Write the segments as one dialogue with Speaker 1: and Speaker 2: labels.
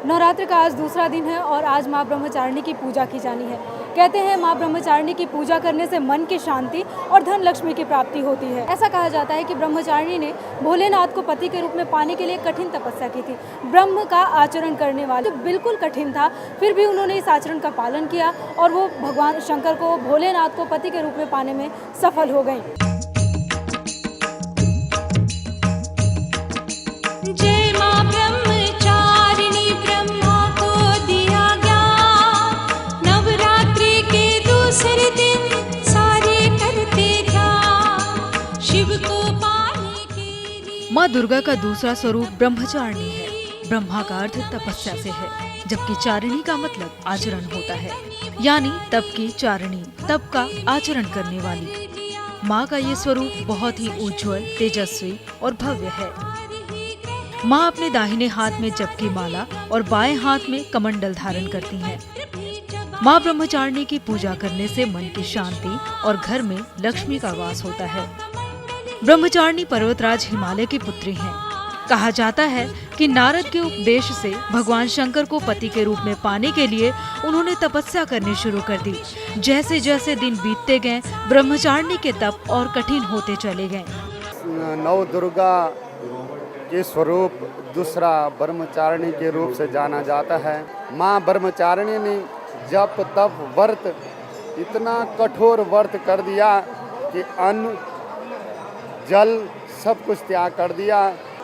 Speaker 1: नवरात्र का आज दूसरा दिन है और आज माँ ब्रह्मचारिणी की पूजा की जानी है। कहते हैं माँ ब्रह्मचारिणी की पूजा करने से मन की शांति और धन लक्ष्मी की प्राप्ति होती है। ऐसा कहा जाता है कि ब्रह्मचारिणी ने भोलेनाथ को पति के रूप में पाने के लिए कठिन तपस्या की थी। ब्रह्म का आचरण करने वाले बिल्कुल कठिन था, फिर भी उन्होंने इस आचरण का पालन किया और वो भगवान शंकर को, भोलेनाथ को पति के रूप में पाने में सफल हो गई।
Speaker 2: माँ दुर्गा का दूसरा स्वरूप ब्रह्मचारिणी है। ब्रह्मा का अर्थ तपस्या से है, जबकि चारिणी का मतलब आचरण होता है, यानी तप की चारिणी, तप का आचरण करने वाली। माँ का ये स्वरूप बहुत ही उज्जवल, तेजस्वी और भव्य है। माँ अपने दाहिने हाथ में जप की माला और बाएं हाथ में कमंडल धारण करती हैं। माँ ब्रह्मचारिणी की पूजा करने से मन की शांति और घर में लक्ष्मी का वास होता है। ब्रह्मचारिणी पर्वतराज हिमालय की पुत्री हैं। कहा जाता है कि नारद के उपदेश से भगवान शंकर को पति के रूप में पाने के लिए उन्होंने तपस्या करनी शुरू कर दी। जैसे जैसे दिन बीतते गए, ब्रह्मचारिणी के तप और कठिन होते चले गए।
Speaker 3: नव दुर्गा के स्वरूप दूसरा ब्रह्मचारिणी के रूप से जाना जाता है। माँ ब्रह्मचारिणी ने जप तप व्रत इतना कठोर व्रत कर दिया कि अन्न जल सब कुछ त्याग कर दिया।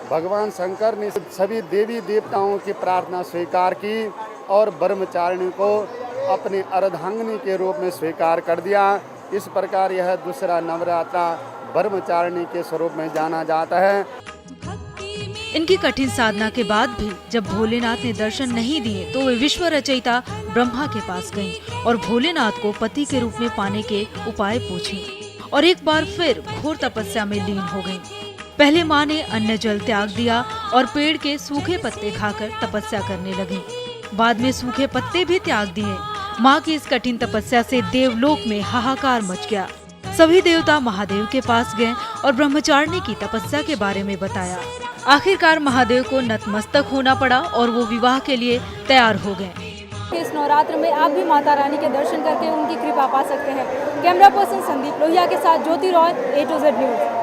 Speaker 3: भगवान शंकर ने सभी देवी देवताओं की प्रार्थना स्वीकार की और ब्रह्मचारिणी को अपने अर्धांगिनी के रूप में स्वीकार कर दिया। इस प्रकार यह दूसरा नवरात्रा ब्रह्मचारिणी के स्वरूप में जाना जाता है।
Speaker 2: इनकी कठिन साधना के बाद भी जब भोलेनाथ ने दर्शन नहीं दिए तो वे विश्व रचयिता ब्रह्मा के पास गईं और भोलेनाथ को पति के रूप में पाने के उपाय पूछे और एक बार फिर घोर तपस्या में लीन हो गईं। पहले माँ ने अन्न जल त्याग दिया और पेड़ के सूखे पत्ते खाकर तपस्या करने लगी। बाद में सूखे पत्ते भी त्याग दिए। माँ की इस कठिन तपस्या से देवलोक में हाहाकार मच गया। सभी देवता महादेव के पास गए और ब्रह्मचारिणी की तपस्या के बारे में बताया। आखिरकार महादेव को नतमस्तक होना पड़ा और वो विवाह के लिए तैयार हो गए।
Speaker 1: इस नवरात्र में आप भी माता रानी के दर्शन करके उनकी कृपा पा सकते हैं। कैमरा पर्सन संदीप लोहिया के साथ Jyoti Roy, A to Z news.